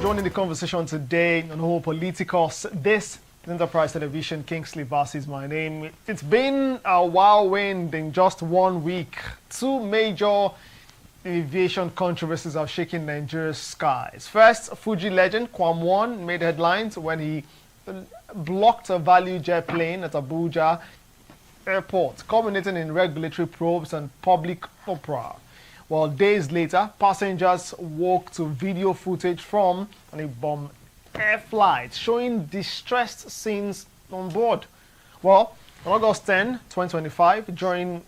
joining the conversation today on Homo Politicos. This is Enterprise Television. Kingsley Bass is my name. It's been a whirlwind in just 1 week. Two major aviation controversies have shaken Nigeria's skies. First, Fuji legend Kwam made headlines when he blocked a ValueJet plane at Abuja Airport, culminating in regulatory probes and public uproar. Well, days later, passengers woke to video footage from an Ibom Air flight showing distressed scenes on board. Well, on August 10, 2025, during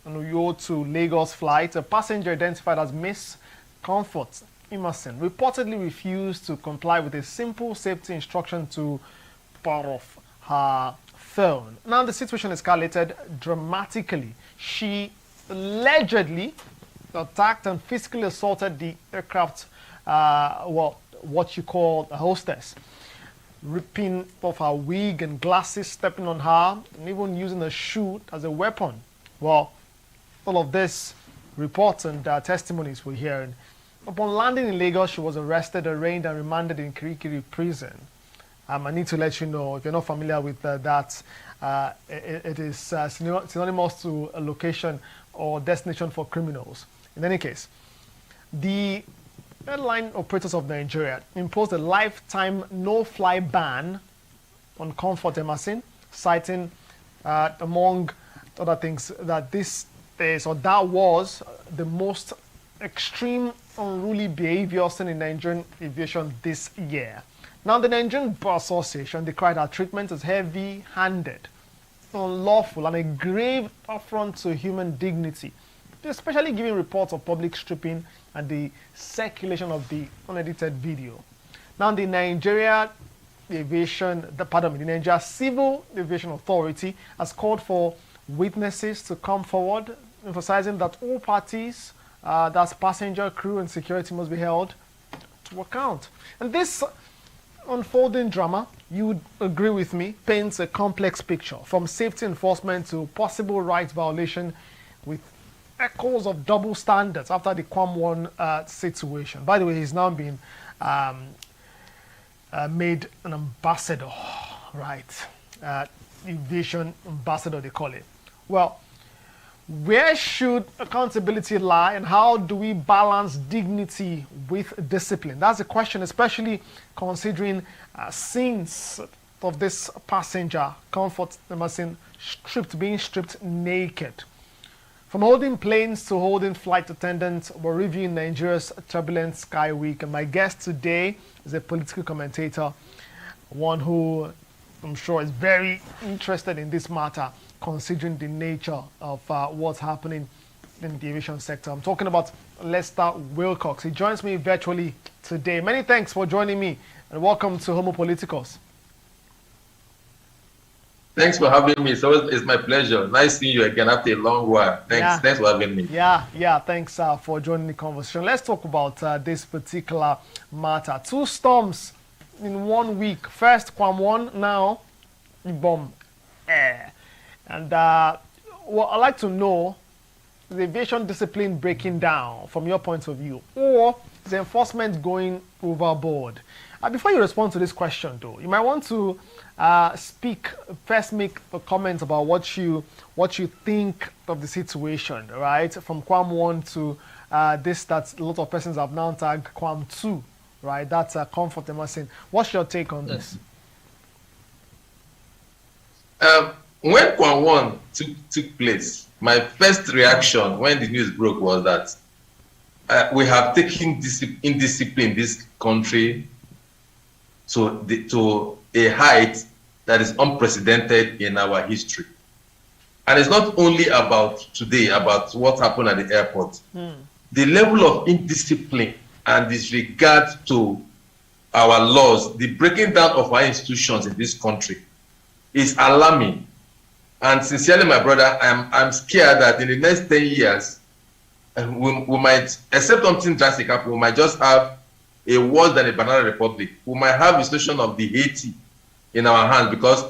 an Uyo to Lagos flight, a passenger identified as Miss Comfort Emmanson reportedly refused to comply with a simple safety instruction to power off her phone. Now, the situation escalated dramatically. She allegedly attacked and physically assaulted the aircraft, what you call a hostess, ripping off her wig and glasses, stepping on her, and even using a shoe as a weapon. Well, all of this reports and testimonies we're hearing. Upon landing in Lagos, she was arrested, arraigned, and remanded in Kirikiri Prison. I need to let you know, if you're not familiar with that, it is synonymous to a location or destination for criminals. In any case, the Airline Operators of Nigeria imposed a lifetime no-fly ban on Comfort Emmanson, citing, among other things, that this is or that was the most extreme unruly behavior seen in Nigerian aviation this year. Now, the Nigerian Bar Association decried her treatment as heavy-handed, unlawful, and a grave affront to human dignity, especially giving reports of public stripping and the circulation of the unedited video. Now, the Nigeria Civil Aviation Authority has called for witnesses to come forward, emphasizing that all parties, that's passenger, crew, and security, must be held to account. And this unfolding drama, you would agree with me, paints a complex picture, from safety enforcement to possible rights violation, with echoes of double standards after the Kwam situation. By the way, he's now been made an ambassador, right? Aviation ambassador, they call it. Well, where should accountability lie, and how do we balance dignity with discipline? That's the question, especially considering scenes of this passenger, Comfort Emmanson, being stripped naked. From holding planes to holding flight attendants, we're reviewing Nigeria's turbulent Sky Week, and my guest today is a political commentator, one who I'm sure is very interested in this matter, considering the nature of what's happening in the aviation sector. I'm talking about Lester Wilcox. He joins me virtually today. Many thanks for joining me, and welcome to Homo Politicos. Thanks for having me. So it's my pleasure. Nice seeing you again after a long while. Thanks for having me. Yeah. Thanks for joining the conversation. Let's talk about this particular matter. Two storms in 1 week. First, Kwam, now Ibom Air. And what I'd like to know, is the aviation discipline breaking down from your point of view, or is the enforcement going overboard? Before you respond to this question, though, you might want to make a comment about what you think of the situation, right? From Kwam 1 to this that a lot of persons have now tagged Kwam 2, right? That's Comfort Emmanson. What's your take on this? When Kwam 1 took place, my first reaction when the news broke was that we have taken indiscipline in this country to a height that is unprecedented in our history. And it's not only about today, about what happened at the airport. The level of indiscipline and disregard to our laws, the breaking down of our institutions in this country is alarming. And sincerely, my brother, I'm scared that in the next 10 years, we might, except something drastic happen, we might just have a worse than a banana republic. We might have a situation of the Haiti in our hands, because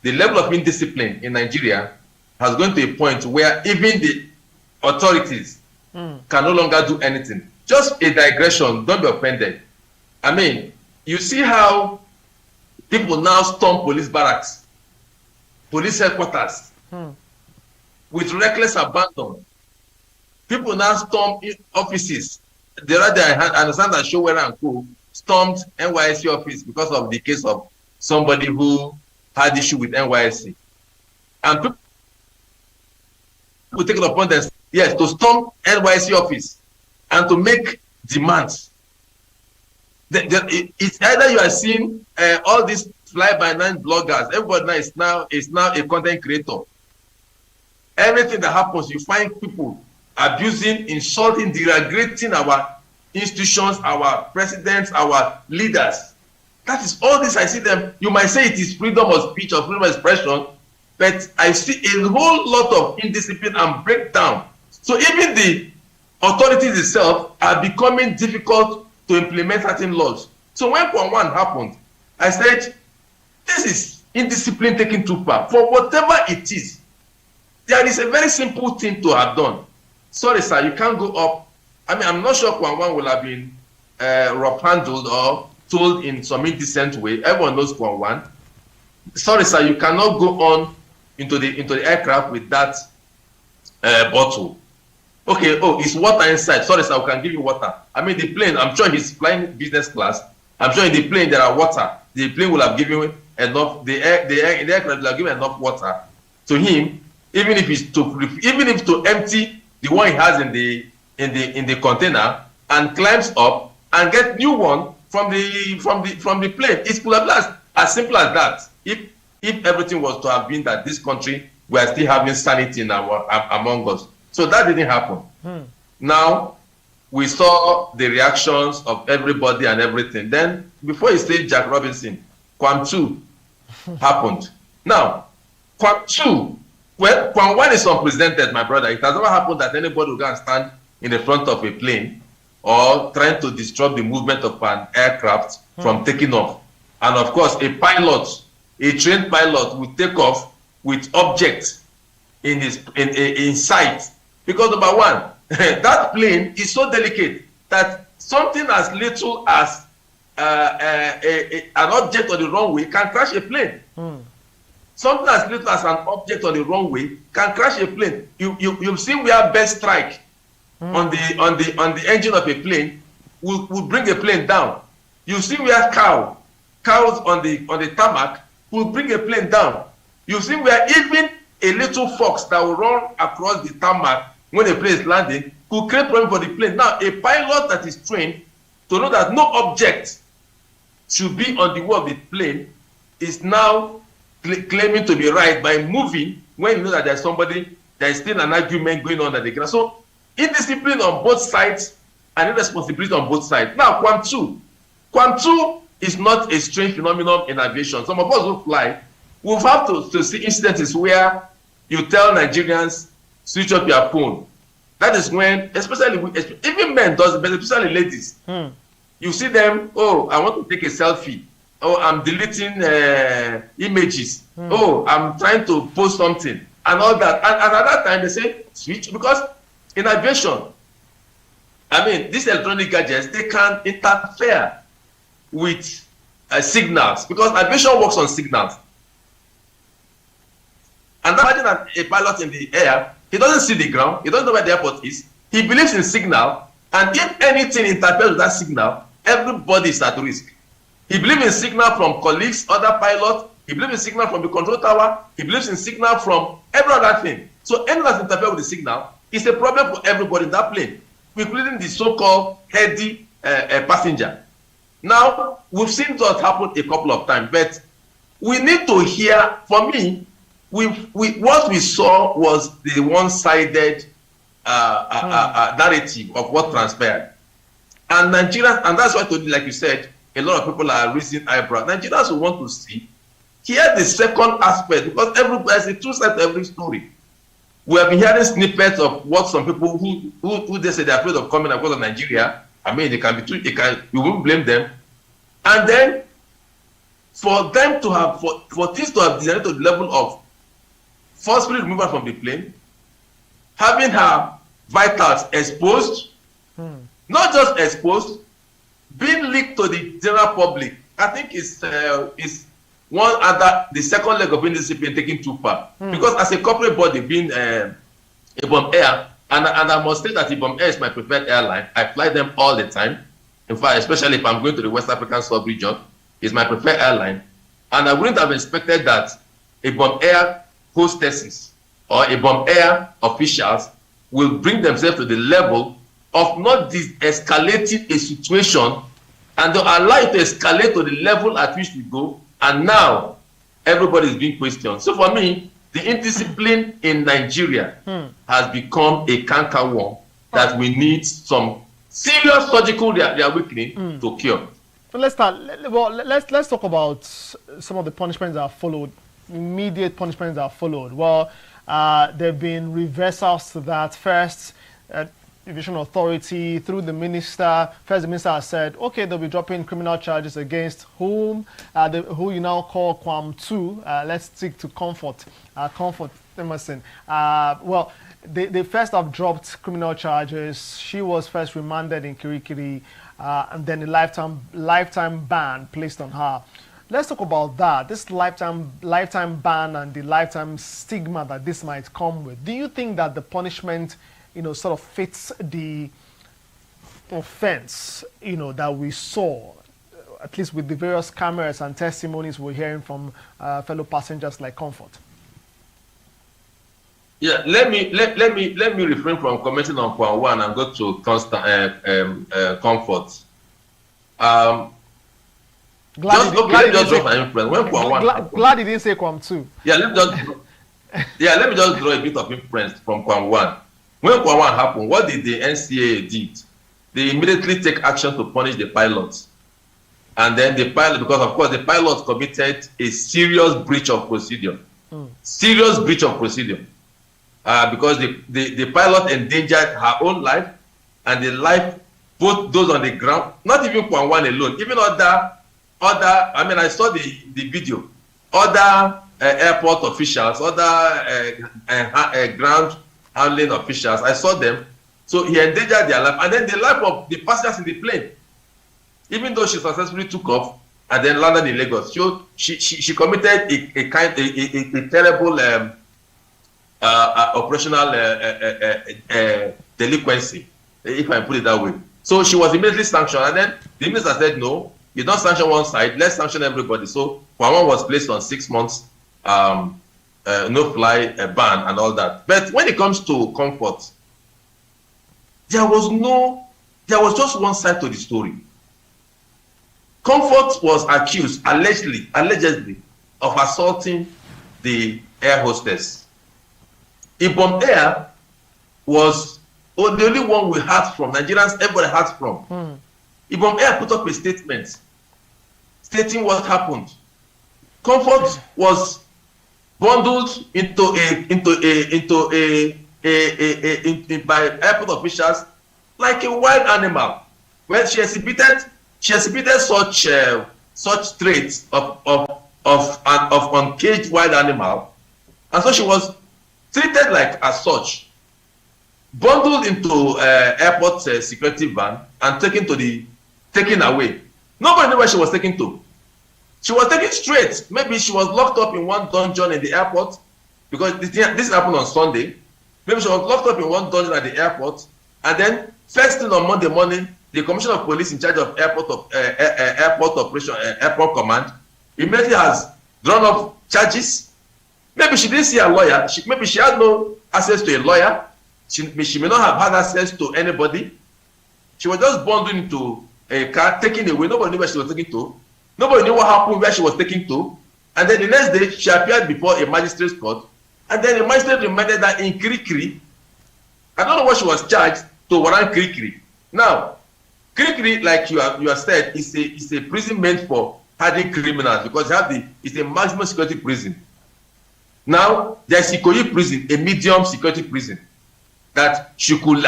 the level of indiscipline in Nigeria has gone to a point where even the authorities can no longer do anything. Just a digression, don't be offended. I mean, you see how people now storm police barracks, police headquarters, with reckless abandon. People now storm offices. The other day, I understand that Showera and Co. stormed NYSC office because of the case of somebody who had issue with NYSC. And people take it upon themselves, yes, to storm NYSC office and to make demands. It's either you are seeing all these fly-by-night bloggers, everybody now is now a content creator. Everything that happens, you find people abusing, insulting, degrading our institutions, our presidents, our leaders. That is all this. I see them. You might say it is freedom of speech or freedom of expression, but I see a whole lot of indiscipline and breakdown. So even the authorities itself are becoming difficult to implement certain laws. So when Kwam happened, I said, this is indiscipline taken too far. For whatever it is, there is a very simple thing to have done. Sorry, sir, you can't go up. I mean, I'm not sure Kwam will have been rough handled or told in some indecent way. Everyone knows Kwam. Sorry, sir, you cannot go on into the aircraft with that bottle. Okay, oh, it's water inside. Sorry, sir, we can give you water. I mean, the plane, I'm sure he's flying business class. I'm sure in the plane there are water. The plane will have given enough, the aircraft will have given enough water to him, even if to empty the one he has in the container and climbs up and get new one from the plane. It's as simple as that. If everything was to have been that this country we are still having sanity in among us. So that didn't happen. Now we saw the reactions of everybody and everything. Then before you say Jack Robinson, Kwam 2 happened. Now Kwam 2, well, Kwam 1 is unprecedented, my brother. It has never happened that anybody will go and stand in the front of a plane or trying to disrupt the movement of an aircraft from taking off. And of course, a trained pilot will take off with objects in sight. Because number one, that plane is so delicate that something as little as an object on the runway can crash a plane. Something as little as an object on the runway can crash a plane. You've seen where best strike on the engine of a plane will bring a plane down. You've seen where cows on the tarmac will bring a plane down. You've seen where even a little fox that will run across the tarmac when a plane is landing could create problem for the plane. Now, a pilot that is trained to know that no object should be on the wall of the plane is now claiming to be right by moving when you know that there's still an argument going on at the ground. So, indiscipline on both sides and irresponsibility on both sides. Now, Kwam 2 is not a strange phenomenon in aviation. Some of us who fly, we'll have to see incidents where you tell Nigerians, switch off your phone. That is when, especially even men does it, but especially ladies. You see them, oh, I want to take a selfie. Oh, I'm deleting images. Oh, I'm trying to post something and all that. And at that time they say switch, because in aviation, I mean, these electronic gadgets, they can interfere with signals, because aviation works on signals. And imagine a pilot in the air, he doesn't see the ground, he doesn't know where the airport is, he believes in signal, and if anything interferes with that signal, everybody is at risk. He believes in signal from colleagues, other pilots, he believes in signal from the control tower, he believes in signal from every other thing. So anything that interferes with the signal is a problem for everybody in that plane, including the so-called heady passenger. Now, we've seen that happen a couple of times, but we need to hear, for me, what we saw was the one-sided narrative of what transpired. And Nigerians, and that's why, like you said, a lot of people are raising eyebrows. Nigerians will want to hear the second aspect, because there's a two sides to every story. We have been hearing snippets of what some people who they say they're afraid of coming across Nigeria. I mean, we won't blame them. And then for them to have, for things to have degenerated to the level of forcefully removal from the plane, having her vitals exposed, not just exposed, being leaked to the general public, I think is one other, the second leg of indiscipline taken too far. Because as a corporate body, being Ibom Air, and I must say that Ibom Air is my preferred airline. I fly them all the time. In fact, especially if I'm going to the West African sub-region, it's my preferred airline. And I wouldn't have expected that Ibom Air hostesses or Ibom Air officials will bring themselves to the level of not de-escalating a situation and they'll allow it to escalate to the level at which we go. And now everybody is being questioned. So for me, the indiscipline in Nigeria has become a cankerworm that we need some serious surgical reawakening to cure. So let's start. Well, let's talk about some of the punishments that have followed, immediate punishments that have followed. Well, there have been reversals to that. First, Aviation Authority through the minister. First, the minister has said, okay, they'll be dropping criminal charges against whom, who you now call Kwam 2. Let's stick to Comfort Emmanson. Well, they first have dropped criminal charges. She was first remanded in Kirikiri, and then a lifetime ban placed on her. Let's talk about that. This lifetime ban and the lifetime stigma that this might come with. Do you think that the punishment, sort of fits the offense, that we saw, at least with the various cameras and testimonies we're hearing from fellow passengers like Comfort? Yeah, let me refrain from commenting on Kwam 1 and go to Comfort. Glad he didn't say Kwam 2. Yeah, let me just draw a bit of inference from Kwam 1. When Kwam 1 happened, what did the NCAA did? They immediately take action to punish the pilots. And then the pilot, because of course the pilots committed a serious breach of procedure. Serious breach of procedure. Because the pilot endangered her own life and the life, both those on the ground, not even Kwam 1 alone, even other, I mean, I saw the video, other airport officials, other ground handling officials, I saw them. So he endangered their life, and then the life of the passengers in the plane. Even though she successfully took off and then landed in Lagos, she committed a terrible operational delinquency, if I put it that way. So she was immediately sanctioned, and then the minister said, no, you don't sanction one side, let's sanction everybody. So Kwam 1 was placed on 6 months no-fly ban and all that. But when it comes to Comfort, there was just one side to the story. Comfort was accused, allegedly, of assaulting the air hostess. Ibom Air was the only one we heard from, Nigerians, everybody heard from. Ibom Air put up a statement stating what happened. Comfort was bundled by airport officials like a wild animal. When she exhibited such traits of uncaged wild animal, and so she was treated like as such, bundled into airport security van and taken away. Nobody knew where she was taken to. She was taken straight. Maybe she was locked up in one dungeon in the airport, because this happened on Sunday. Maybe she was locked up in one dungeon at the airport, and then first thing on Monday morning, the Commissioner of Police in charge of airport operation, airport command, immediately has drawn up charges. Maybe she didn't see a lawyer. Maybe she had no access to a lawyer. She may not have had access to anybody. She was just bundled into a car, taken away. Nobody knew where she was taken to. Nobody knew what happened, where she was taken to. And then the next day, she appeared before a magistrate's court. And then the magistrate remanded her in Kirikiri. I don't know what she was charged to warrant Kirikiri. Now, Kirikiri, like you have said, is a prison meant for hardened criminals, because it's a maximum security prison. Now, there's Ikoyi prison, a medium security prison, that she could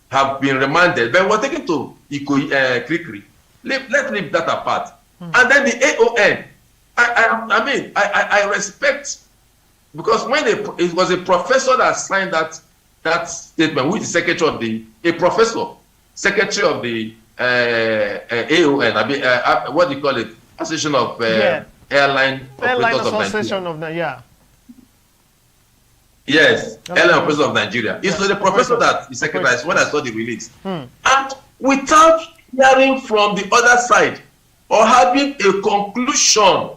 have been remanded, but we're taken to Kirikiri. Let's leave that apart. And then the AON, I respect, because when it was a professor that signed that statement, who is the secretary of secretary of the AON, what do you call it? Association of Airline Operators of Nigeria. Yes, Airline Operators of Nigeria. It's the professor that is secretary when I saw the release. And without hearing from the other side or having a conclusion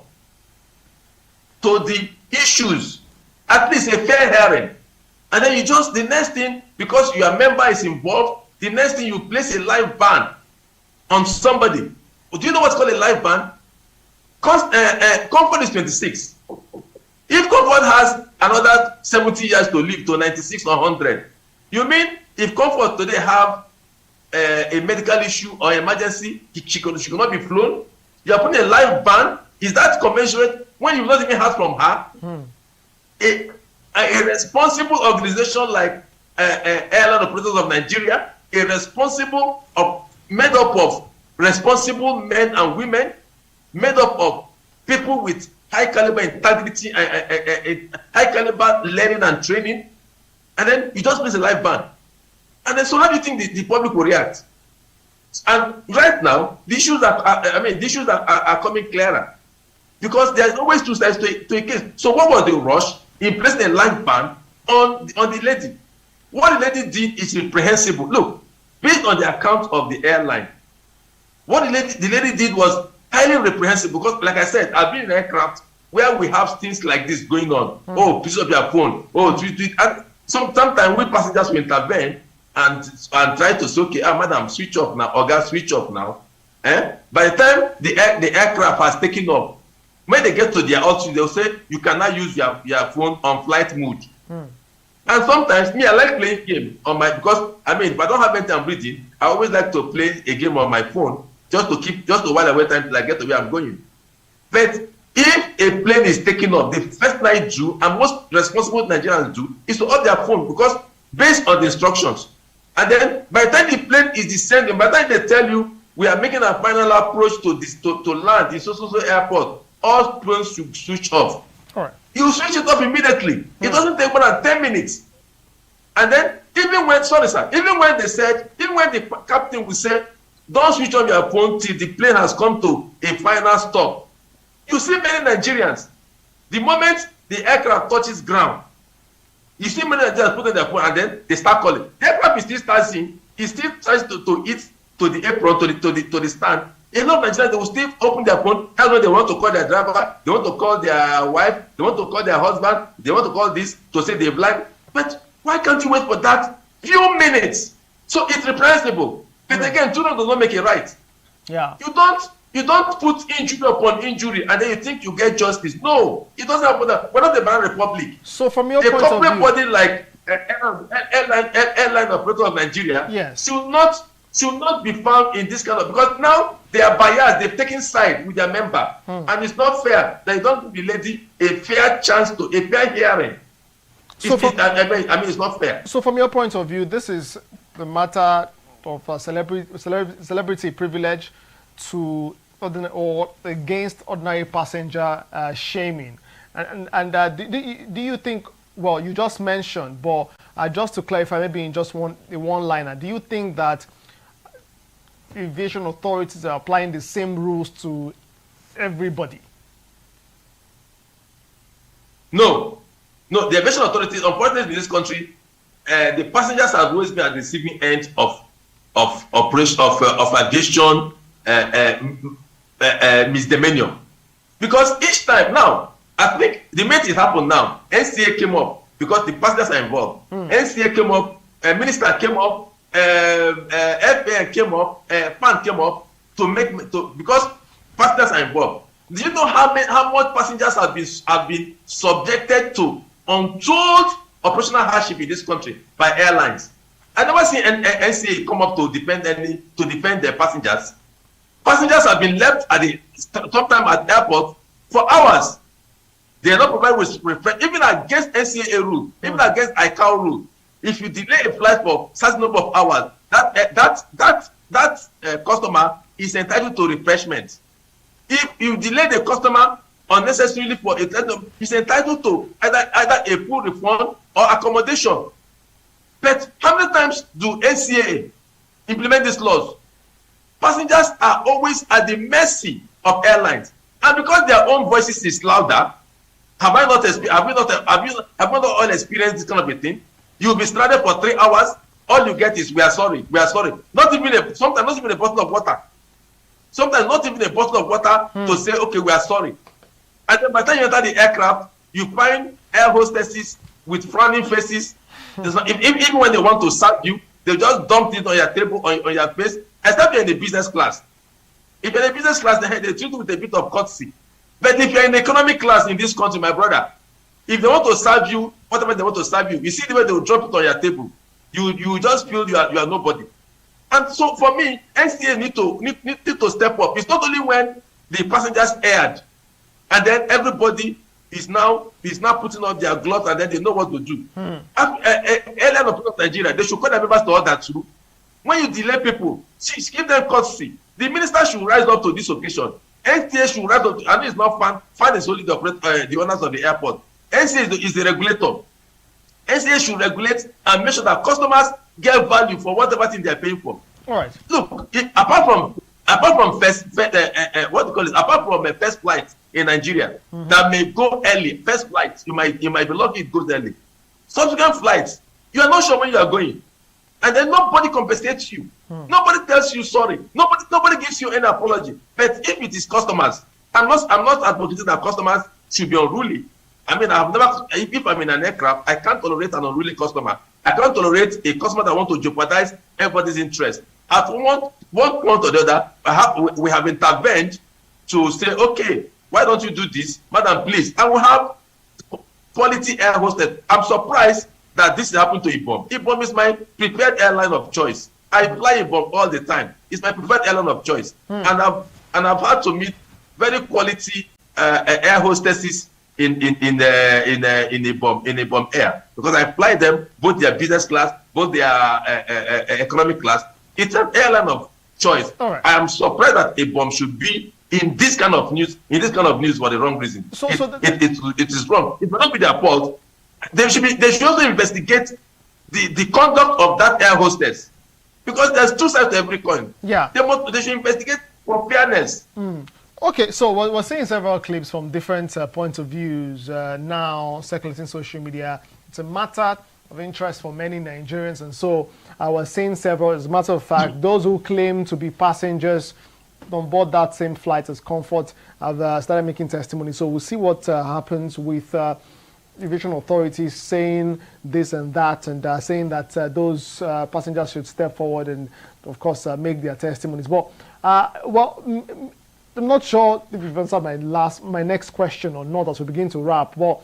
to the issues, at least a fair hearing, and then you just, the next thing, because your member is involved, the next thing you place a live ban on somebody. Do you know what's called a live ban? Comfort is 26. If Comfort has another 70 years to live to 96 or 100, you mean if Comfort today have a medical issue or emergency, she could not be flown? You are putting a live ban? Is that commensurate when you not even heard from her? A responsible organization like Airline Operators of Nigeria, made up of responsible men and women, made up of people with high caliber integrity, high caliber learning and training, and then you just place a live ban. And then so how do you think the public will react? And right now, the issues are coming clearer, because there's always two sides to a case. So what was the rush in placing a live ban on the lady? What the lady did is reprehensible. Look, based on the account of the airline, what the lady did was highly reprehensible, because like I said, I've been in aircraft where we have things like this going on. Oh, piece of your phone. Oh, tweet. And sometimes we passengers will intervene and try to say, okay, madam, switch off now, or guys, switch off now. By the time the aircraft has taken off, when they get to their altitude, they'll say you cannot use your phone on flight mode. And sometimes I like playing game on my, because if I don't have anything I'm reading, I always like to play a game on my phone just to while I wait time till I get to where I'm going. But if a plane is taking off, the first thing I do, and most responsible Nigerians do, is to off their phone, because based on the instructions. And then by the time the plane is descending, by the time they tell you we are making a final approach to land in so airport, all planes should switch off. All right. You switch it off immediately. It doesn't take more than 10 minutes. And then even when the captain will say, don't switch on your phone till the plane has come to a final stop. You see many Nigerians, the moment the aircraft touches ground, you see many Nigerians putting their phone and then they start calling. The aircraft is still starting, it still tries to hit to the apron, to the stand. A lot of Nigerians, they will still open their phone, tell them they want to call their driver, they want to call their wife, they want to call their husband, they want to call this to say they've lied. But why can't you wait for that few minutes? So it's reprehensible. But again, children does not make it right. Yeah. You don't put injury upon injury and then you think you get justice. No, it doesn't happen. We're not the Banana Republic. So from your point of view, a corporate body like Airline Operators of Nigeria, yes, should not be found in this kind of, because now they are biased, they've taken side with their member, and it's not fair. They don't give the lady a fair chance to a fair hearing. So it's not fair. So from your point of view, this is the matter of celebrity privilege to or against ordinary passenger shaming, and do you think? Well, you just mentioned, but just to clarify, maybe in just one liner, do you think that aviation authorities are applying the same rules to everybody? No, the aviation authorities, unfortunately, in this country, the passengers have always been at the receiving end of operation of aviation misdemeanor, because each time now, I think the minute it happened now, NCA came up because the passengers are involved. NCA came up, minister came up, FAN came up, PAN came up because passengers are involved. Do you know how much passengers have been subjected to untold operational hardship in this country by airlines? I never seen NCA come up to defend their passengers. Passengers have been left sometimes at the airport for hours. They are not provided with refresh, even against NCAA rule, even against ICAO rule. If you delay a flight for certain number of hours, that customer is entitled to refreshment. If you delay the customer unnecessarily for a time, he's entitled to either a full refund or accommodation. But how many times do NCAA implement these laws? Passengers are always at the mercy of airlines, and because their own voices is louder, have you not all experienced this kind of a thing? You'll be stranded for 3 hours. All you get is, we are sorry, we are sorry. Sometimes not even a bottle of water. Sometimes not even a bottle of water to say, okay, we are sorry. And then by the time you enter the aircraft, you find air hostesses with frowning faces. Even when they want to serve you, they just dump it on your table, on your face, except you're in the business class. If you're in the business class, they treat you with a bit of courtesy. But if you're in economic class in this country, my brother, if they want to serve you, whatever they want to serve you, you see the way they will drop it on your table. You just feel you are nobody. And so for me, NCA need to step up. It's not only when the passengers aired, and then everybody is now putting on their gloves, and then they know what to do. Airline Operators of Nigeria, they should call their members to order too. When you delay people, give them courtesy. The minister should rise up to this occasion. NCA should rise up to, and it's not fun. Fun is only the owners of the airport. NCA is the regulator. NCA should regulate and make sure that customers get value for whatever thing they are paying for. All right. Look, apart from first flight in Nigeria that may go early, first flight you might be lucky it goes early. Subsequent flights, you are not sure when you are going, and then nobody compensates you. Nobody tells you sorry. Nobody gives you any apology. But if it is customers, I'm not advocating that customers should be unruly. I mean, if I'm in an aircraft, I can't tolerate an unruly customer. I can't tolerate a customer that wants to jeopardize everybody's interest. At one point or the other, we have intervened to say, okay, why don't you do this, madam, please? And we have quality air hostess. I'm surprised that this happened to Ibom. Ibom is my preferred airline of choice. I fly Ibom all the time. It's my preferred airline of choice. And I've had to meet very quality air hostesses in Ibom Air, because I fly them both their business class, both their economic class. It's an airline of choice. Right. I am surprised that Ibom should be in this kind of news for the wrong reason. It is wrong. It may not be their fault. They should also investigate the conduct of that air hostess, because there's two sides to every coin. Yeah. They should investigate for fairness. Okay, so we're seeing several clips from different points of views now circulating social media. It's a matter of interest for many Nigerians, and so I was seeing several. As a matter of fact, those who claim to be passengers on board that same flight as Comfort have started making testimony. So we'll see what happens with aviation authorities saying this and that, and saying that those passengers should step forward and, of course, make their testimonies. But I'm not sure if you've answered my next question or not as we begin to wrap. But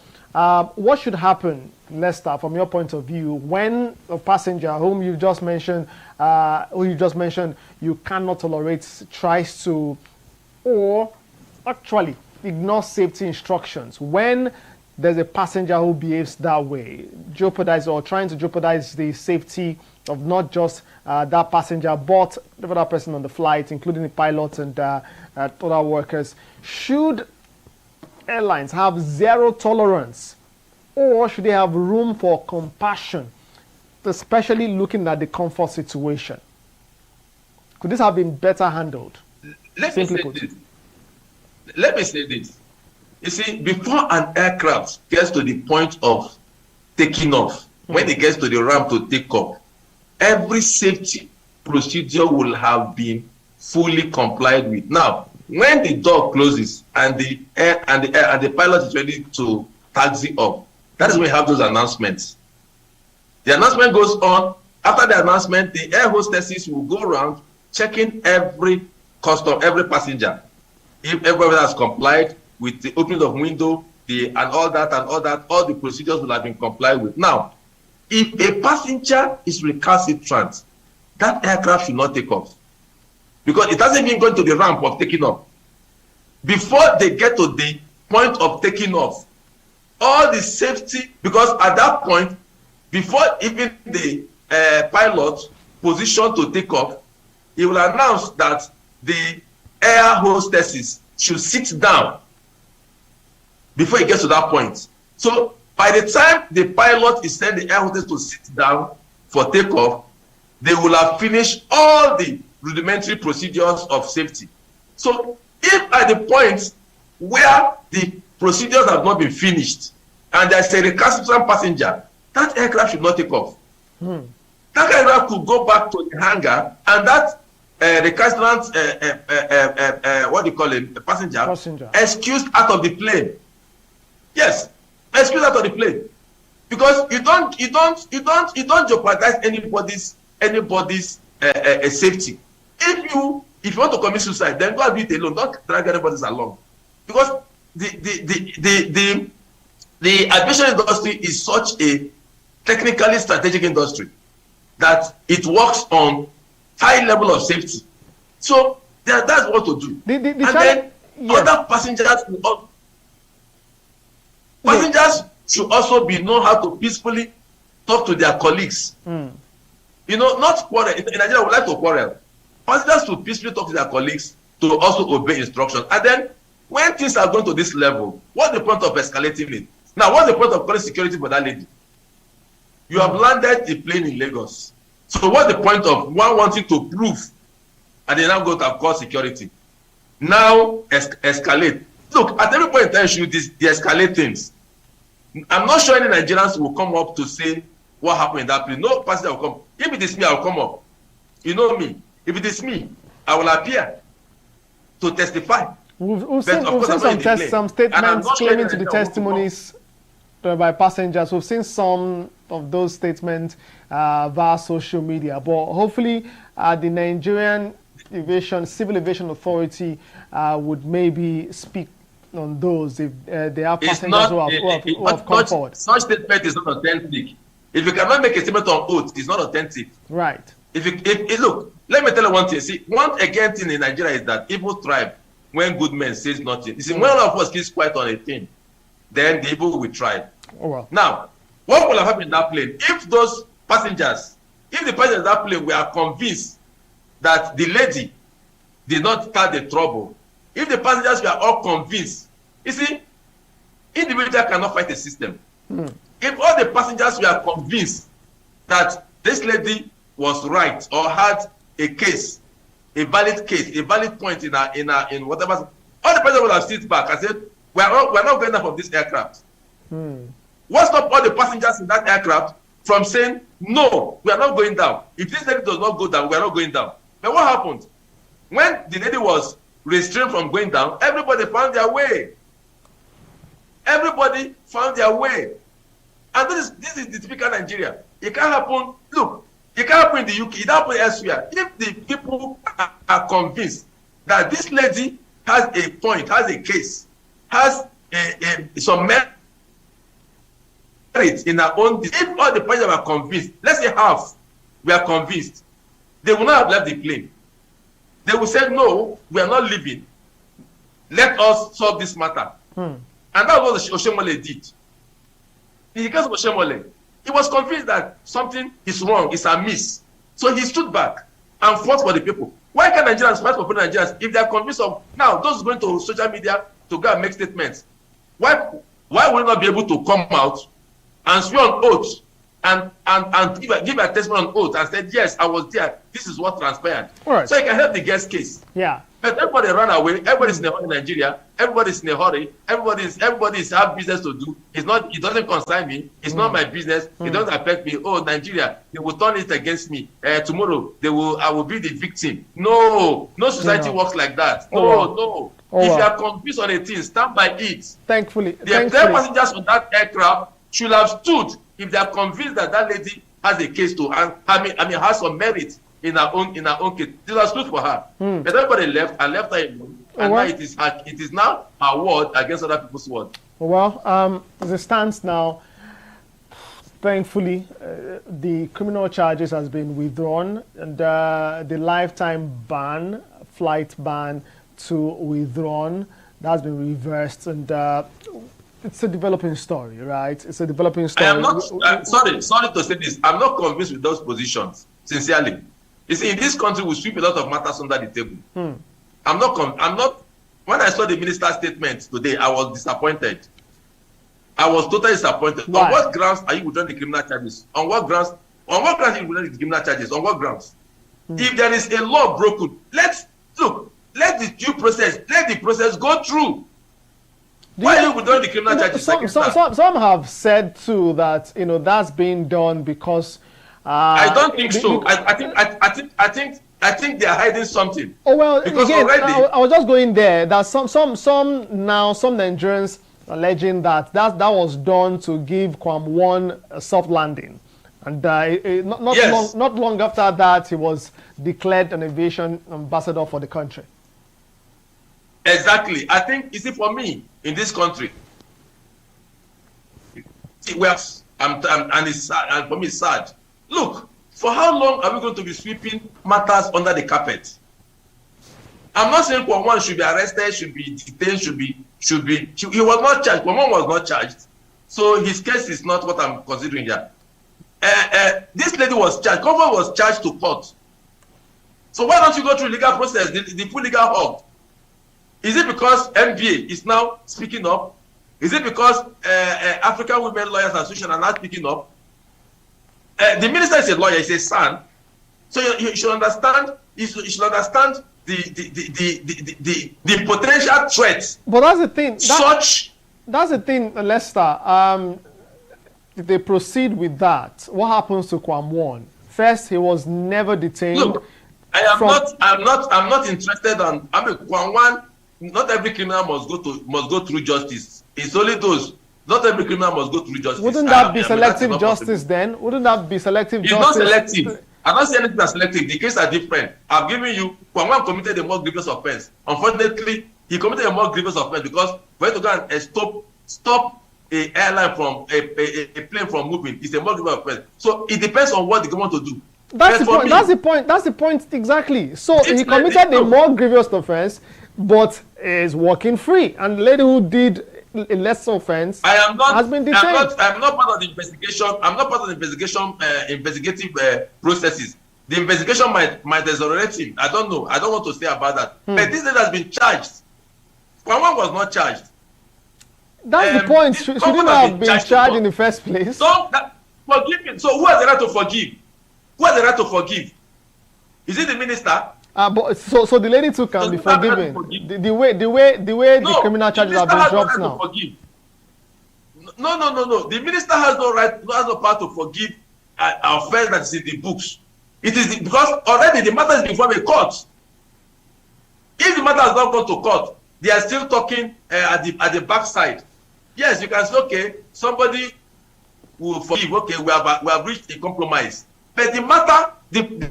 what should happen, Lester, from your point of view, when a passenger whom you just mentioned, you cannot tolerate, tries to, or actually ignore safety instructions? When there's a passenger who behaves that way, trying to jeopardize the safety of not just that passenger, but the other person on the flight, including the pilot and other workers, should airlines have zero tolerance, or should they have room for compassion, especially looking at the Comfort situation? Could this have been better handled? Let me say this. You see, before an aircraft gets to the point of taking off, when it gets to the ramp to take off, every safety procedure will have been fully complied with. Now, when the door closes and the pilot is ready to taxi off, that is when we have those announcements. The announcement goes on. After the announcement, the air hostesses will go around checking every passenger. If everybody has complied with the opening of window, and all the procedures will have been complied with. Now, if a passenger is recalcitrant, that aircraft should not take off, because it hasn't even gone to the ramp of taking off. Before they get to the point of taking off, all the safety, because at that point, before even the pilot position to take off, he will announce that the air hostesses should sit down before it gets to that point. So by the time the pilot is sending the air hostess to sit down for takeoff, they will have finished all the rudimentary procedures of safety. So if at the point where the procedures have not been finished and there's a recalcitrant passenger, that aircraft should not take off. That aircraft could go back to the hangar, and that recalcitrant what do you call it, passenger excused out of the plane. Yes, excused out of the plane, because you don't jeopardize anybody's safety. If you want to commit suicide, then go and do it alone. Don't drag anybody along, because the aviation industry is such a technically strategic industry that it works on high level of safety. So that's what to do. Then other passengers should also be know how to peacefully talk to their colleagues. You know, not quarrel. In Nigeria, we like to quarrel. Passengers should peacefully talk to their colleagues to also obey instructions. And then, when things are going to this level, what's the point of escalating it? Now, what's the point of calling security for that lady? You have landed the plane in Lagos. So what's the point of one wanting to prove and they now go to call security? Now escalate. Look, at every point in time, should de-escalate things. I'm not sure any Nigerians will come up to say what happened in that plane. No passenger will come. If it is me, I'll come up. You know me. If it is me, I will appear to testify. We've seen some statements claiming to the testimonies by passengers. We've seen some of those statements via social media, but hopefully the Nigerian Civil Aviation Authority would maybe speak on those if they have passengers who have come forward. Such statement is not authentic. If you cannot make a statement on oath, it's not authentic. Right. Look, let me tell you one thing. See, one again thing in Nigeria is that evil thrive when good men says nothing. You see, when all of us keeps quiet on a thing, then the evil will thrive. Oh, well. Now, what will have happened in that plane? If the passengers in that plane were convinced that the lady did not start the trouble, if the passengers were all convinced, you see, individual cannot fight a system. If all the passengers were convinced that this lady was right or had a case, a valid point in whatever, all the passengers would have sit back and said, we're not going down from this aircraft. What stopped all the passengers in that aircraft from saying, no, we are not going down? If this lady does not go down, we are not going down. But what happened? When the lady was restrained from going down, everybody found their way. Everybody found their way. And this is the typical Nigeria. It can't happen. Look, it can't happen in the UK. It can't happen elsewhere. If the people are convinced that this lady has a point, has a case, has some merit in her own, if all the passengers are convinced, let's say half were convinced, they will not have left the plane. They will say, no, we are not leaving. Let us solve this matter. And that's what Oshemole did. In the case of Oshemole, he was convinced that something is wrong, is amiss. So he stood back and fought for the people. Why can't Nigerians fight for Nigerians if they are convinced of, now, those going to social media to go and make statements? Why will not be able to come out and swear on oath and give a testimony on oath and said, yes, I was there, this is what transpired. Right. So you can help the guest case. Yeah. But everybody ran away, everybody's in a hurry in Nigeria, everybody's in a hurry, everybody's have business to do. It doesn't concern me, it's not my business, it doesn't affect me. Oh, Nigeria, they will turn it against me. Tomorrow I will be the victim. No society works like that. No. If you are confused on a thing, stand by it. Thankfully. The passengers on that aircraft should have stood if they are convinced that lady has a case to, and has some merit in her own case. They have stood for her. But everybody left her alone, and now it is now her word against other people's word. Well, as it stands now, thankfully, the criminal charges has been withdrawn, and the lifetime flight ban to withdrawn, that's been reversed, and it's a developing story, right? It's a developing story. I am not sorry to say this. I'm not convinced with those positions, sincerely. You see, in this country, we sweep a lot of matters under the table. I'm not. When I saw the minister's statement today, I was disappointed. I was totally disappointed. Why? On what grounds are you withdrawing the criminal charges? On what grounds are you withdrawing the criminal charges? On what grounds? If there is a law broken, let the due process, let the process go through. Why are you withdrawing the criminal charges? Some have said too that that's being done because I don't think so. I think they are hiding something. Oh well, because again, already I was just going there. That some Nigerians alleging that was done to give Kwam one a soft landing, and not long after that he was declared an aviation ambassador for the country. Exactly. I think, you see, for me in this country, and it's sad, and for me it's sad. Look, for how long are we going to be sweeping matters under the carpet? I'm not saying Kwam should be arrested, should be detained, he was not charged. Kwam was not charged, so his case is not what I'm considering here. This lady was charged. Comfort was charged to court. So why don't you go through legal process, the full legal hog? Is it because NBA is now speaking up? Is it because African Women Lawyers Association are now speaking up? The minister is a lawyer, he's a son. So you should understand. You should understand the potential threats. But that's the thing. That's the thing, Lester. If they proceed with that, what happens to Kwam 1? First, he was never detained. Look, I'm not interested on. Kwam 1. Not every criminal must go through justice. It's only those. Not every criminal must go through justice. Wouldn't that be selective justice then? Wouldn't that be selective justice? It's not selective. I'm not saying anything that's selective. The cases are different. I've given you, Kwam committed a more grievous offense. Unfortunately, he committed a more grievous offense because for you to go and stop a airline from a plane from moving, it's a more grievous offense. So it depends on what the government to do. That's the point exactly. So he committed a more grievous offense, but is walking free. And the lady who did a less offense has been detained. I'm not part of the investigation. I'm not part of the investigative processes. The investigation might exonerate him. I don't know. I don't want to say about that. But this lady has been charged. Kwam was not charged. That's the point. Shouldn't have been charged in the first place. Forgive him. So who has the right to forgive? Who has the right to forgive? Is it the minister? But so the lady too can be forgiven. The way the criminal charges have been dropped now. No. The minister has no right, has no power to forgive an offense that is in the books. It is because already the matter is before a court. If the matter has not gone to court, they are still talking at the backside. Yes, you can say, okay, somebody will forgive. Okay, we have reached a compromise. But the matter, the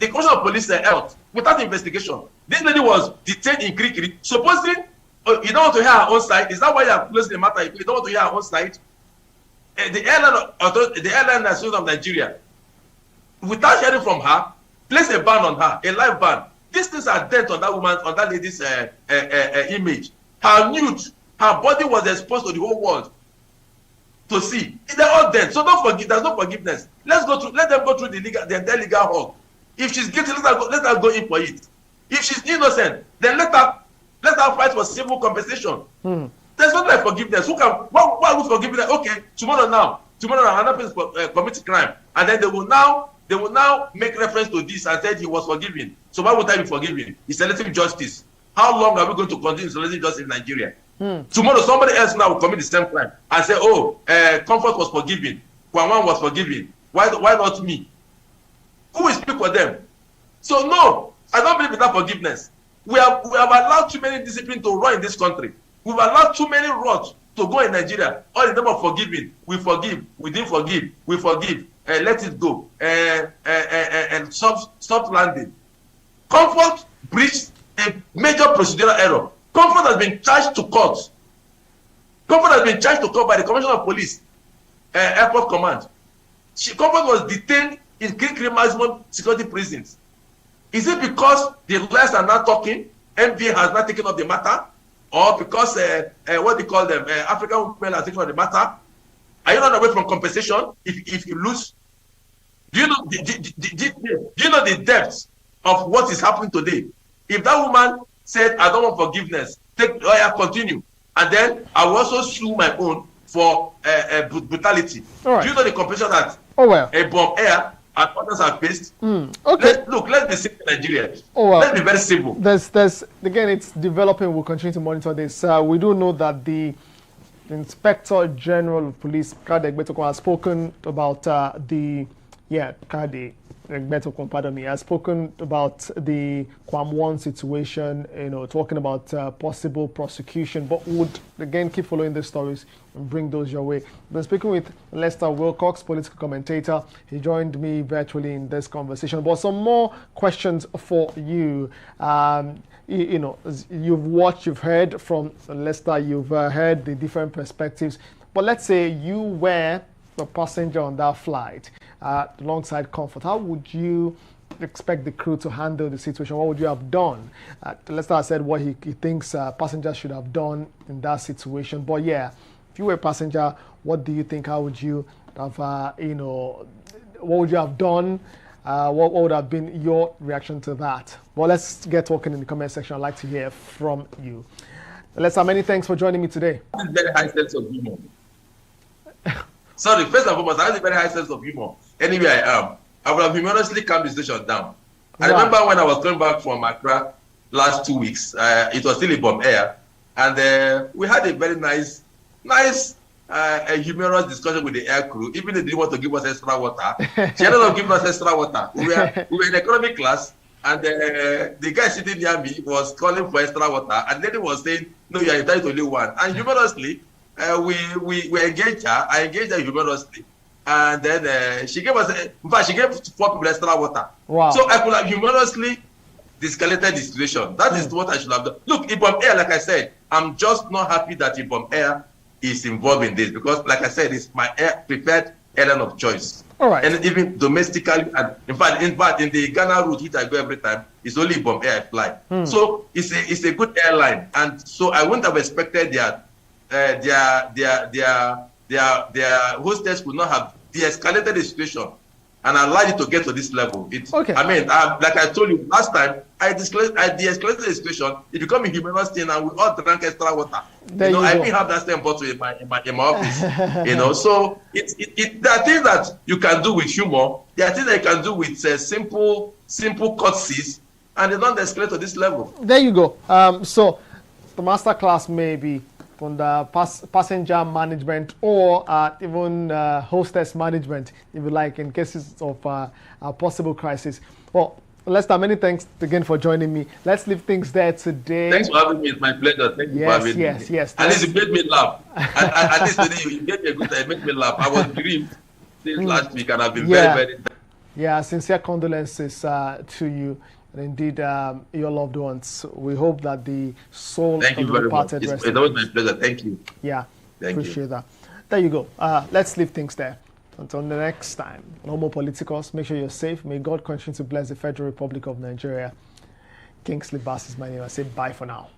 Commissioner of Police held without investigation. This lady was detained in Kirikiri. Supposedly, you don't want to hear her own side. Is that why you are closing the matter? You don't want to hear her own side. The Airline Association of Nigeria, without hearing from her, placed a ban on her, a live ban. These things are dent on that woman, on that lady's image. Her nude, her body was exposed to the whole world to see. They're all dead. So don't forgive. There's no forgiveness. Let them go through the entire legal hog. If she's guilty, let her go in for it. If she's innocent, then let her fight for civil compensation. There's not like forgiveness. Why would forgiveness? Okay, tomorrow another person commits crime, and then they will now make reference to this and said he was forgiven. So why would I be forgiven? It's selective justice. How long are we going to continue selective justice in Nigeria? Tomorrow somebody else now will commit the same crime and say, Comfort was forgiven, Kwam was forgiven. Why not me? Who will speak for them? So no, I don't believe in that forgiveness. We have allowed too many discipline to run in this country. We've allowed too many rods to go in Nigeria. All in terms of forgiving, we forgive, we didn't forgive, we forgive, let it go, and soft landing. Comfort breached a major procedural error. Comfort has been charged to court. Comfort has been charged to court by the Commissioner of Police, Airport Command. Comfort was detained in Kirikiri maximum security prisons. Is it because the lawyers are not talking, NBA has not taken up the matter, or because what they call them, African women are taking up the matter? Are you not away from compensation if you lose? Do you know the depth of what is happening today? If that woman said, "I don't want forgiveness," continue, and then I will also sue my own for brutality. Right. Do you know the compensation that Ibom Air and others have faced. Okay. Let's be simple Nigerians. Oh, well, let's be very simple. There's again, it's developing. We'll continue to monitor this. We do know that the Inspector General of Police, Kade Egbetokun, has spoken about has spoken about the Kwam 1 situation, talking about possible prosecution, but would again keep following the stories and bring those your way. I've been speaking with Lester Wilcox, political commentator. He joined me virtually in this conversation. But some more questions for you. You've watched, you've heard from Lester, you've heard the different perspectives. But let's say you were the passenger on that flight alongside Comfort. How would you expect the crew to handle the situation? What would you have done? Lester said what he thinks passengers should have done in that situation. But yeah, if you were a passenger, what do you think? How would you have, what would you have done? What would have been your reaction to that? Well, let's get talking in the comment section. I'd like to hear from you. Lester, many thanks for joining me today. Very high sense of humor. Sorry, first and foremost, I have a very high sense of humor. Anywhere I am, I would have humorously calmed the situation down. I remember when I was coming back from Accra last 2 weeks, it was still Ibom Air, and we had a very nice, humorous discussion with the air crew. Even they didn't want to give us extra water. She ended up giving us extra water. We were in economy class, and the guy sitting near me was calling for extra water, and then he was saying, "No, you are entitled to only one." And humorously, we engaged her. I engaged her humorously, and then she gave us. In fact, she gave 4 people extra water. Wow! So I could have humorously de-escalated the situation. That is what I should have done. Look, Ibom Air, like I said, I'm just not happy that Ibom Air is involved in this, because, like I said, it's my preferred airline of choice. All right. And even domestically, and in fact, in the Ghana route, which I go every time, it's only Ibom Air I fly. So it's a good airline, and so I wouldn't have expected their hostess would not have de-escalated the situation and allowed it to get to this level. Okay. I mean, like I told you last time, I de-escalated the situation. It became a humorous thing, and we all drank extra water. I didn't have that same bottle in my office. So there are things that you can do with humor. There are things that you can do with simple courtesies, and they don't escalate to this level. There you go. So the master class may be on the passenger management or even hostess management, if you like, in cases of a possible crisis. Well, Lester, many thanks again for joining me. Let's leave things there today. Thanks for having me. It's my pleasure. Thank you for having me. Yes. At least you made me laugh. At least today you gave me a good time. You made me laugh. I was grieved since last week, and I've been very. Yeah, sincere condolences to you. And indeed, your loved ones. We hope that the soul of the departed rest. It's always my pleasure. Thank you. Yeah, appreciate that. There you go. Let's leave things there. Until the next time, no more politicals. Make sure you're safe. May God continue to bless the Federal Republic of Nigeria. Kingsley Bass is my name. I say bye for now.